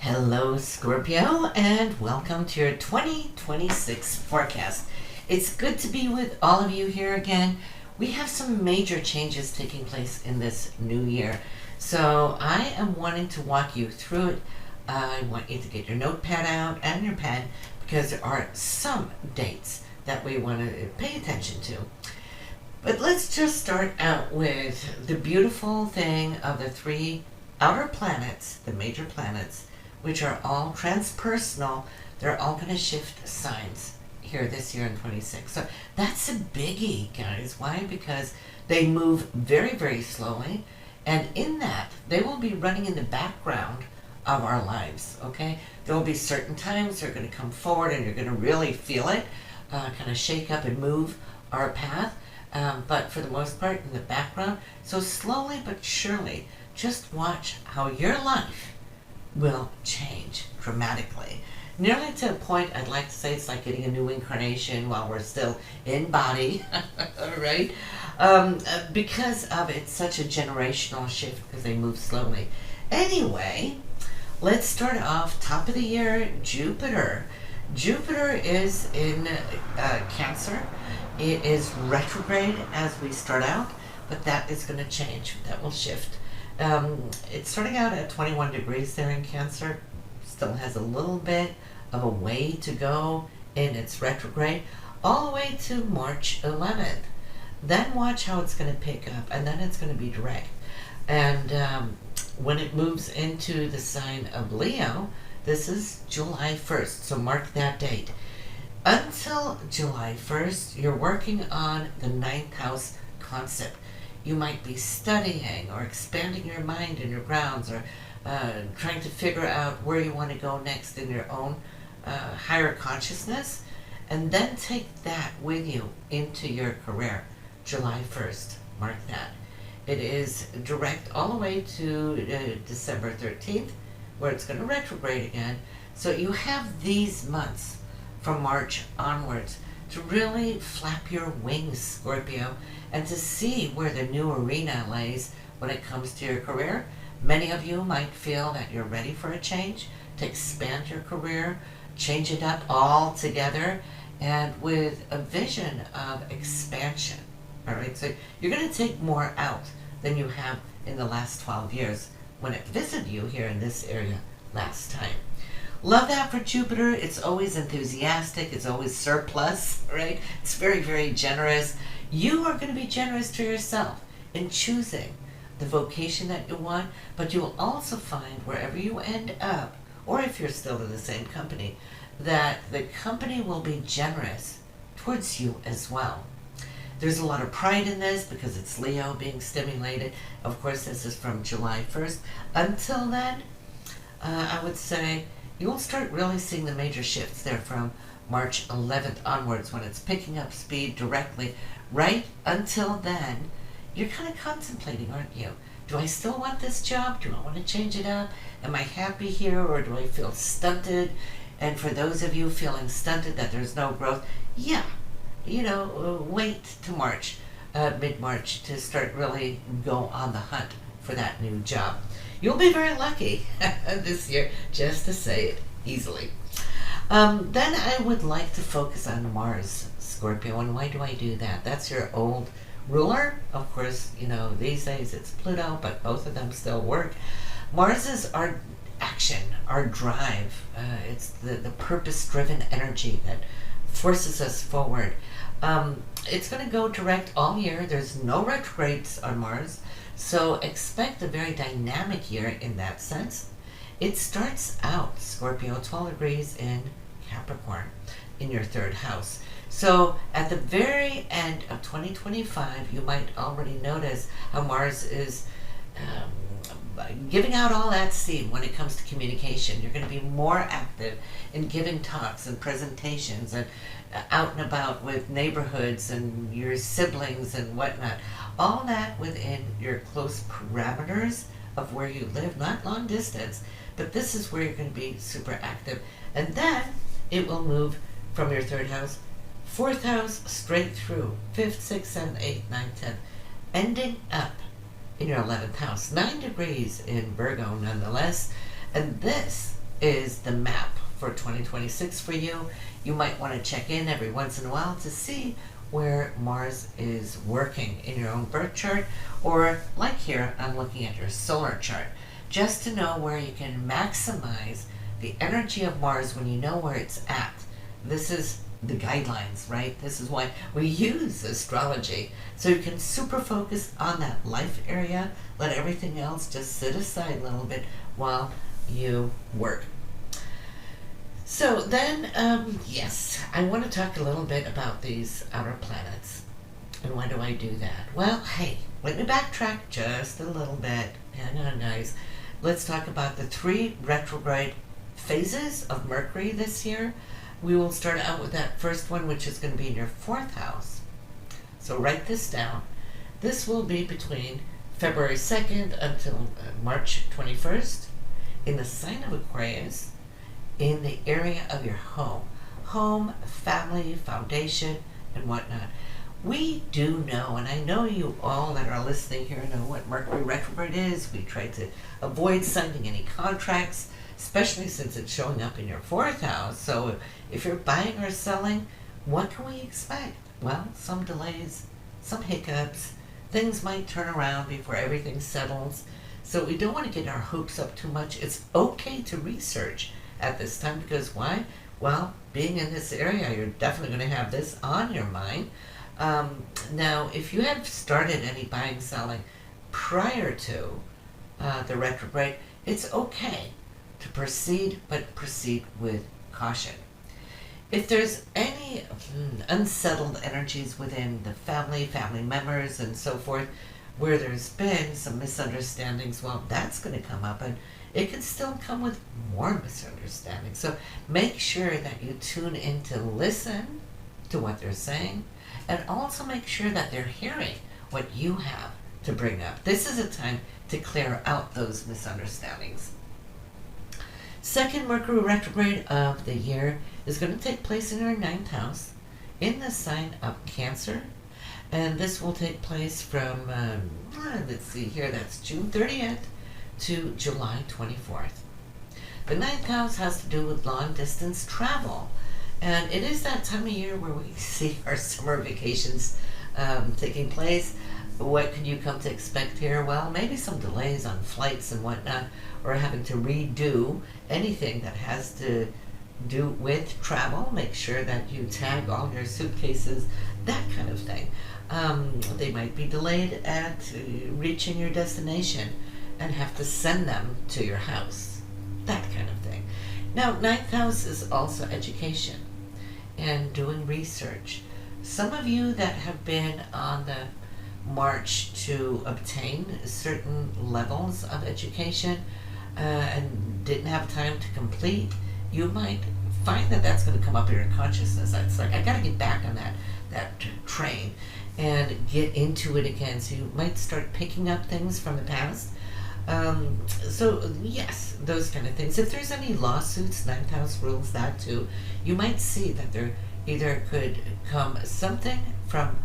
Hello, Scorpio, and welcome to your 2026 forecast. It's good to be with all of you here again. We have some major changes taking place in this new year, so I am wanting to walk you through it. I want you to get your notepad out and your pen because there are some dates that we want to pay attention to. But let's just start out with the beautiful thing of the three outer planets, the major planets, which are all transpersonal. They're all going to shift signs here this year in 26. So that's a biggie, guys. Why? Because they move very, very slowly. And in that, they will be running in the background of our lives, okay? There will be certain times they're going to come forward and you're going to really feel it, kind of shake up and move our path. But for the most part, in the background. So slowly but surely, just watch how your life will change dramatically. Nearly to a point, I'd like to say it's like getting a new incarnation while we're still in body, right? Because of it's such a generational shift because they move slowly. Anyway, let's start off top of the year, Jupiter. Jupiter is in Cancer. It is retrograde as we start out, but that is going to change. That will shift. It's starting out at 21 degrees there in Cancer. Still has a little bit of a way to go in its retrograde, all the way to March 11th. Then watch how it's going to pick up, and then it's going to be direct. And when it moves into the sign of Leo, this is July 1st, so mark that date. Until July 1st, you're working on the ninth house concept. You might be studying or expanding your mind and your grounds, or trying to figure out where you want to go next in your own higher consciousness, and then take that with you into your career. July 1st, mark that. It is direct all the way to December 13th, where it's going to retrograde again. So you have these months from March onwards to really flap your wings, Scorpio, and to see where the new arena lays when it comes to your career. Many of you might feel that you're ready for a change, to expand your career, change it up altogether, and with a vision of expansion. All right, so you're going to take more out than you have in the last 12 years when it visited you here in this area last time. Love that for Jupiter. It's always enthusiastic. It's always surplus, right? It's very, very generous. You are going to be generous to yourself in choosing the vocation that you want, but you will also find wherever you end up, or if you're still in the same company, that the company will be generous towards you as well. There's a lot of pride in this because it's Leo being stimulated. Of course, this is from July 1st. Until then, I would say you'll start really seeing the major shifts there from March 11th onwards when it's picking up speed directly. Right until then, you're kind of contemplating, aren't you? Do I still want this job? Do I want to change it up? Am I happy here, or do I feel stunted? And for those of you feeling stunted that there's no growth, yeah, wait to March, mid-March, to start really go on the hunt for that new job. You'll be very lucky this year, just to say it easily. Then I would like to focus on Mars, Scorpio. And why do I do that? That's your old ruler. Of course, these days it's Pluto, but both of them still work. Mars is our action, our drive. It's the purpose-driven energy that forces us forward. It's going to go direct all year. There's no retrogrades on Mars. So expect a very dynamic year in that sense. It starts out, Scorpio, 12 degrees in Capricorn, in your third house. So at the very end of 2025, you might already notice how Mars is giving out all that steam when it comes to communication. You're going to be more active in giving talks and presentations and out and about with neighborhoods and your siblings and whatnot. All that within your close parameters of where you live, not long distance, but this is where you're going to be super active. And then it will move from your third house, fourth house, straight through, 5th, 6th, 7th, 8th, 9th, 10th, ending up in your 11th house, 9 degrees in Virgo nonetheless. And this is the map for 2026 for you. You might want to check in every once in a while to see where Mars is working in your own birth chart, or like here, I'm looking at your solar chart, just to know where you can maximize the energy of Mars when you know where it's at. This is the guidelines, right? This is why we use astrology. So you can super focus on that life area, let everything else just sit aside a little bit while you work. So then, yes, I want to talk a little bit about these outer planets. And why do I do that? Well, hey, let me backtrack just a little bit. Hang on, guys. Let's talk about the 3 retrograde phases of Mercury this year. We will start out with that first one, which is going to be in your 4th house. So write this down. This will be between February 2nd until March 21st in the sign of Aquarius, in the area of your home, family, foundation, and whatnot. We do know, and I know you all that are listening here know what Mercury retrograde is. We try to avoid signing any contracts, especially since it's showing up in your 4th house. So if you're buying or selling, what can we expect? Well, some delays, some hiccups, things might turn around before everything settles. So we don't want to get our hopes up too much. It's okay to research at this time, because why? Well, being in this area, you're definitely going to have this on your mind. Now, if you have started any buying, selling prior to the retrograde, it's okay to proceed, but proceed with caution. If there's any unsettled energies within the family members, and so forth, where there's been some misunderstandings, well, that's going to come up, and it can still come with more misunderstandings. So make sure that you tune in to listen to what they're saying, and also make sure that they're hearing what you have to bring up. This is a time to clear out those misunderstandings. Second Mercury retrograde of the year is going to take place in your 9th house in the sign of Cancer. And this will take place from, let's see here, that's June 30th to July 24th. The 9th house has to do with long distance travel. And it is that time of year where we see our summer vacations taking place. What can you come to expect here? Well, maybe some delays on flights and whatnot, or having to redo anything that has to do with travel. Make sure that you tag all your suitcases, that kind of thing. They might be delayed at reaching your destination and have to send them to your house, that kind of thing. Now, 9th house is also education and doing research. Some of you that have been on the march to obtain certain levels of education and didn't have time to complete, you might find that that's going to come up in your consciousness. It's like, I got to get back on that train and get into it again. So you might start picking up things from the past. So yes, those kind of things. If there's any lawsuits, 9th house rules that too. You might see that there either could come something from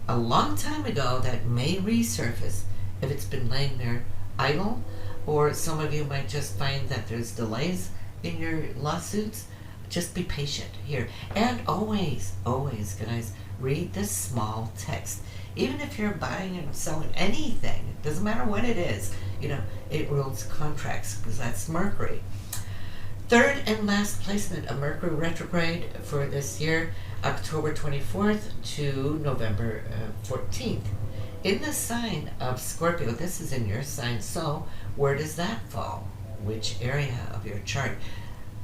a long time ago that may resurface if it's been laying there idle, or some of you might just find that there's delays in your lawsuits. Just be patient here. And always, guys, read the small text. Even if you're buying and selling anything, it doesn't matter what it is, it rules contracts, because that's Mercury. Third and last placement of Mercury retrograde for this year, October 24th to November 14th. In the sign of Scorpio, this is in your sign, so where does that fall? Which area of your chart?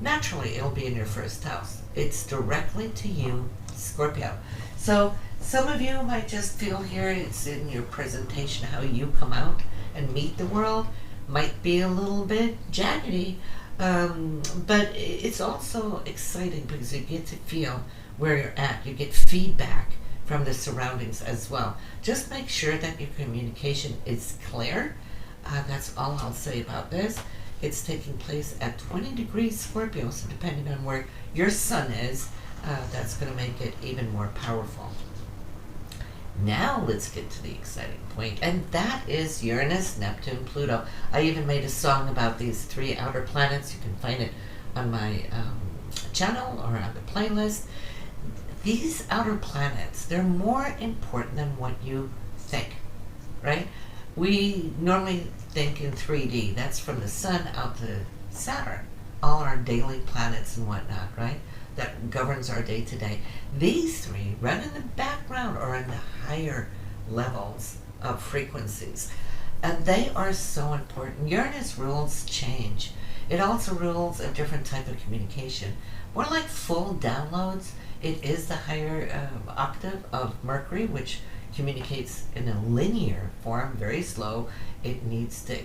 Naturally, it'll be in your 1st house. It's directly to you, Scorpio. So some of you might just feel here it's in your presentation, how you come out and meet the world might be a little bit jaggedy, but it's also exciting because you get to feel where you're at. You get feedback from the surroundings as well. Just make sure that your communication is clear. That's all I'll say about this. It's taking place at 20 degrees Scorpio, so depending on where your sun is, that's going to make it even more powerful. Now let's get to the exciting point, and that is Uranus, Neptune, Pluto. I even made a song about these 3 outer planets. You can find it on my channel or on the playlist. These outer planets, they're more important than what you think, right? We normally think in 3D. That's from the sun out to Saturn, all our daily planets and whatnot, right? That governs our day to day. These three run in the background or in the higher levels of frequencies. And they are so important. Uranus rules change. It also rules a different type of communication. More like full downloads. It is the higher octave of Mercury, which communicates in a linear form, very slow. It needs to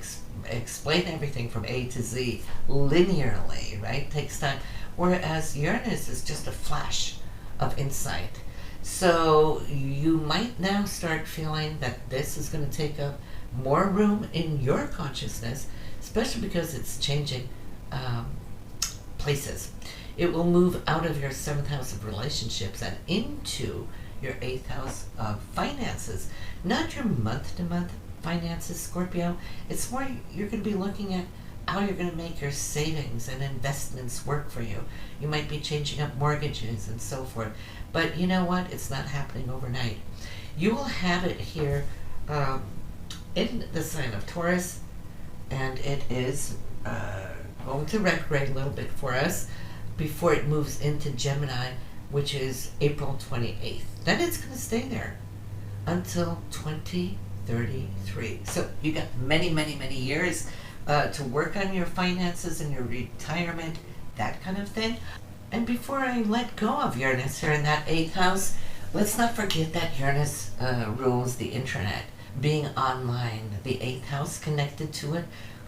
explain everything from A to Z linearly, right? Takes time. Whereas Uranus is just a flash of insight. So you might now start feeling that this is going to take up more room in your consciousness, especially because it's changing places. It will move out of your 7th house of relationships and into your 8th house of finances. Not your month-to-month finances, Scorpio. It's more you're going to be looking at how you're going to make your savings and investments work for you. You might be changing up mortgages and so forth. But you know what? It's not happening overnight. You will have it here in the sign of Taurus, and it is going to retrograde a little bit for us before it moves into Gemini, which is April 28th. Then it's going to stay there until 2033. So you got many, many, many years to work on your finances and your retirement, that kind of thing. And before I let go of Uranus here in that 8th house, let's not forget that Uranus rules the internet, being online, the 8th house connected to it.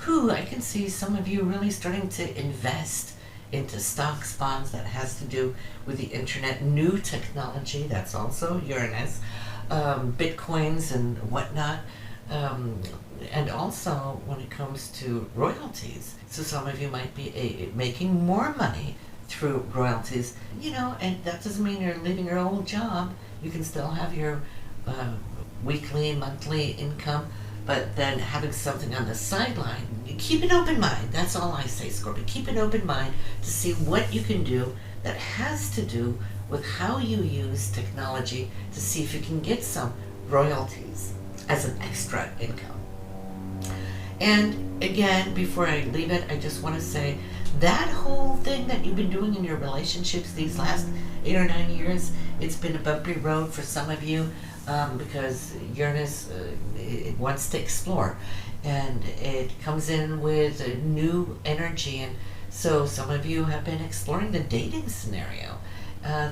I can see some of you really starting to invest into stocks, bonds that has to do with the internet, new technology, that's also Uranus, bitcoins and whatnot, and also when it comes to royalties. So some of you might be making more money through royalties, and that doesn't mean you're leaving your old job. You can still have your weekly, monthly income, but then having something on the sideline. Keep an open mind. That's all I say, Scorpio. Keep an open mind to see what you can do that has to do with how you use technology to see if you can get some royalties as an extra income. And again, before I leave it, I just want to say that whole thing that you've been doing in your relationships these last 8 or 9 years, it's been a bumpy road for some of you. Because Uranus it wants to explore, and it comes in with a new energy, and so some of you have been exploring the dating scenario,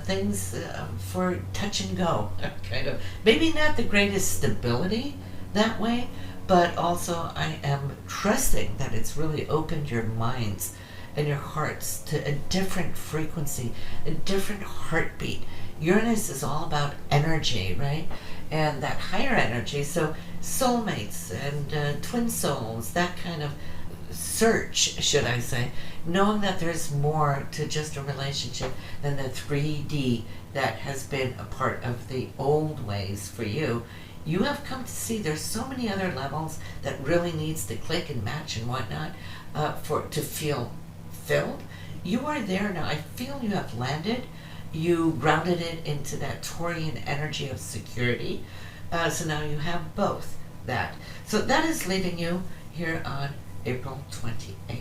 things for touch and go, kind of. Maybe not the greatest stability that way, but also I am trusting that it's really opened your minds and your hearts to a different frequency, a different heartbeat. Uranus is all about energy, right? And that higher energy, so soulmates and twin souls, that kind of search, should I say, knowing that there's more to just a relationship than the 3D that has been a part of the old ways for you. You have come to see there's so many other levels that really needs to click and match and whatnot to feel filled. You are there now. I feel you have landed. You grounded it into that Taurian energy of security. So now you have both that. So that is leaving you here on April 28th.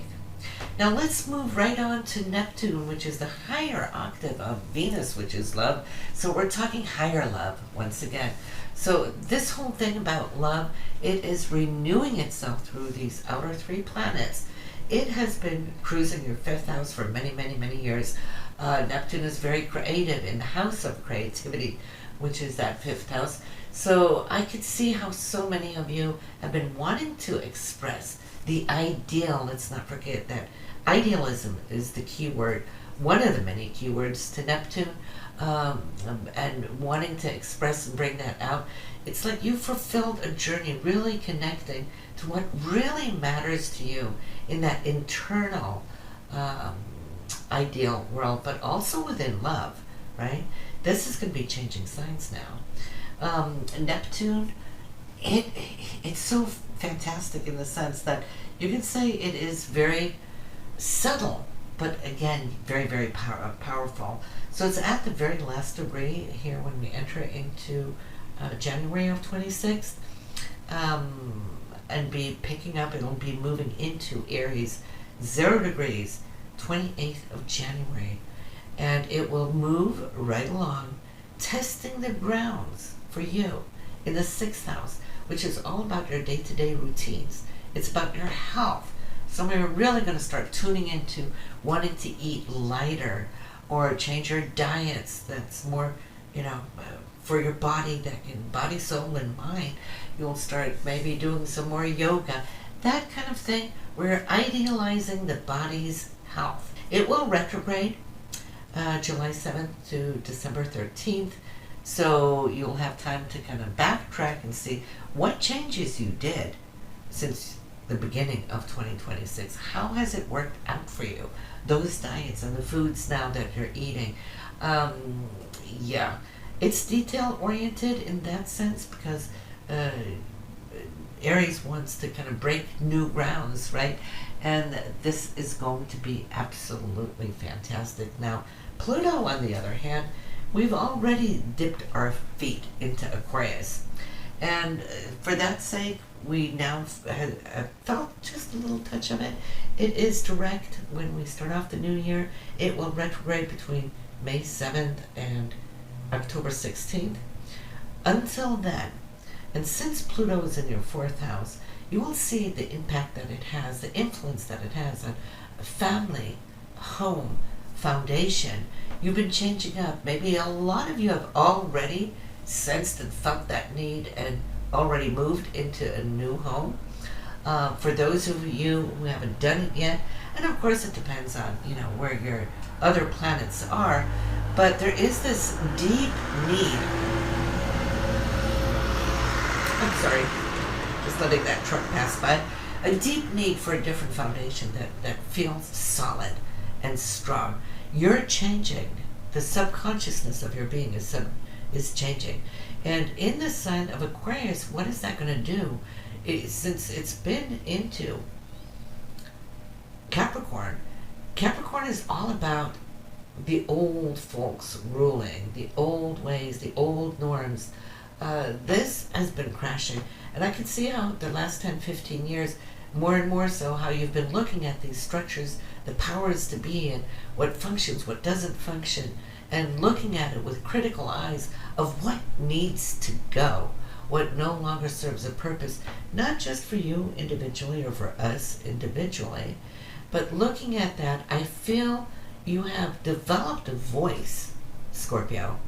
Now let's move right on to Neptune, which is the higher octave of Venus, which is love. So we're talking higher love once again. So this whole thing about love, it is renewing itself through these outer 3 planets. It has been cruising your 5th house for many, many, many years. Neptune is very creative in the house of creativity, which is that 5th house. So I could see how so many of you have been wanting to express the ideal. Let's not forget that idealism is the key word, one of the many keywords to Neptune, and wanting to express and bring that out. It's like you fulfilled a journey really connecting to what really matters to you in that internal ideal world, but also within love, right? This is going to be changing signs now. Neptune, it's so fantastic in the sense that you can say it is very subtle, but again, very, very powerful. So it's at the very last degree here when we enter into January of 26th, and be picking up, it'll be moving into Aries, 0 degrees, 28th of January. And it will move right along, testing the grounds for you in the 6th house, which is all about your day-to-day routines. It's about your health. So we're really going to start tuning into wanting to eat lighter or change your diets that's more, for your body, that can body, soul, and mind. You'll start maybe doing some more yoga, that kind of thing. We're idealizing the body's health. It will retrograde July 7th to December 13th. So you'll have time to kind of backtrack and see what changes you did since the beginning of 2026. How has it worked out for you? Those diets and the foods now that you're eating. Yeah, it's detail oriented in that sense because Aries wants to kind of break new grounds, right? And this is going to be absolutely fantastic. Now, Pluto, on the other hand, we've already dipped our feet into Aquarius. And for that sake, we now have felt just a little touch of it. It is direct when we start off the new year. It will retrograde between May 7th and October 16th. Until then, and since Pluto is in your 4th house, you will see the impact that it has, the influence that it has on family, home, foundation. You've been changing up. Maybe a lot of you have already sensed and felt that need and already moved into a new home. For those of you who haven't done it yet, and of course it depends on where your other planets are, but there is this deep need. I'm sorry, just letting that truck pass by. A deep need for a different foundation that feels solid and strong. You're changing. The subconsciousness of your being is changing. And in the sign of Aquarius, what is that going to do? Since it's been into Capricorn, Capricorn is all about the old folks ruling, the old ways, the old norms. This has been crashing. And I can see how the last 10, 15 years, more and more so, how you've been looking at these structures, the powers to be, and what functions, what doesn't function, and looking at it with critical eyes of what needs to go, what no longer serves a purpose, not just for you individually or for us individually, but looking at that, I feel you have developed a voice, Scorpio,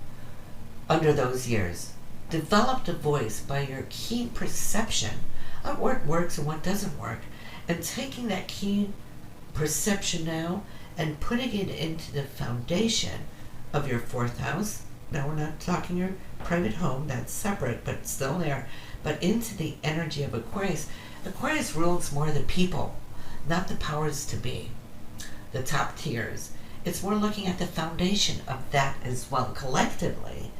under those years. Developed a voice by your keen perception of what works and what doesn't work, and taking that keen perception now and putting it into the foundation of your 4th house. Now we're not talking your private home, that's separate, but still there, but into the energy of Aquarius. Aquarius rules more the people, not the powers to be, the top tiers. It's more looking at the foundation of that as well, collectively.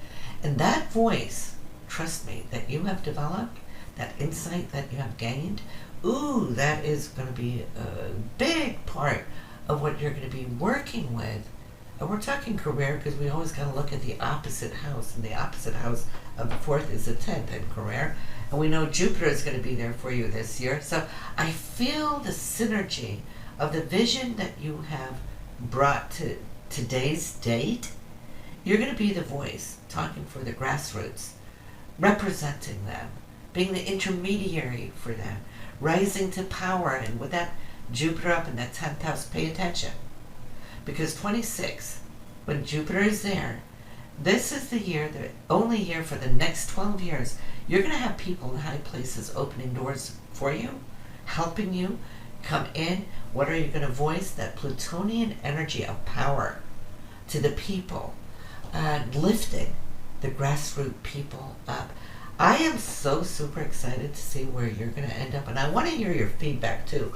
And that voice, trust me, that you have developed, that insight that you have gained, that is going to be a big part of what you're going to be working with. And we're talking career because we always got to look at the opposite house, and the opposite house of the 4th is the 10th in career. And we know Jupiter is going to be there for you this year. So I feel the synergy of the vision that you have brought to today's date. You're going to be the voice, talking for the grassroots, representing them, being the intermediary for them, rising to power. And with that Jupiter up in that 10th house, pay attention. Because 26, when Jupiter is there, this is the year, the only year for the next 12 years, you're going to have people in high places opening doors for you, helping you come in. What are you going to voice? That Plutonian energy of power to the people, lifting the grassroots people up. I am so super excited to see where you're going to end up, and I want to hear your feedback too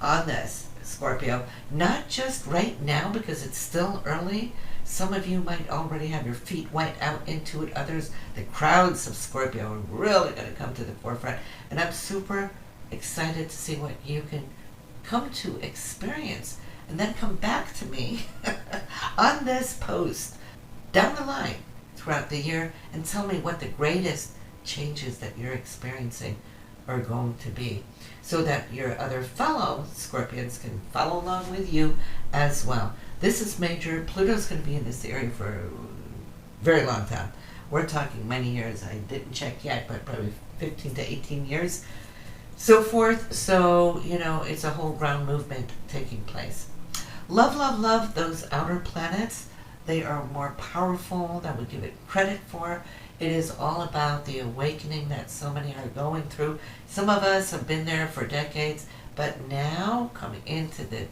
on this, Scorpio. Not just right now because it's still early. Some of you might already have your feet wet out into it. Others, the crowds of Scorpio are really going to come to the forefront. And I'm super excited to see what you can come to experience and then come back to me on this post down the line throughout the year and tell me what the greatest changes that you're experiencing are going to be, so that your other fellow Scorpions can follow along with you as well. This is major. Pluto's going to be in this area for a very long time. We're talking many years. I didn't check yet, but probably 15 to 18 years, so forth. So, it's a whole ground movement taking place. Love, love, love those outer planets. They are more powerful than we give it credit for. It is all about the awakening that so many are going through. Some of us have been there for decades, but now coming into the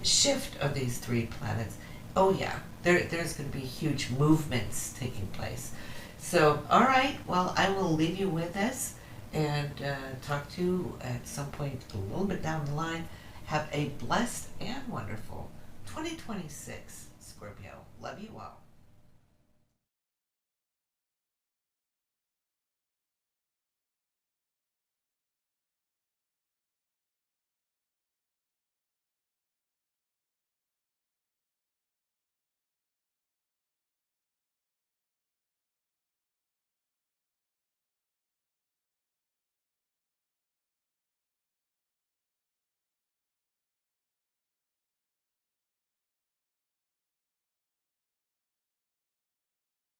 shift of these three planets, oh yeah, there's going to be huge movements taking place. So, all right, well, I will leave you with this and talk to you at some point a little bit down the line. Have a blessed and wonderful 2026, Scorpio. Love you all.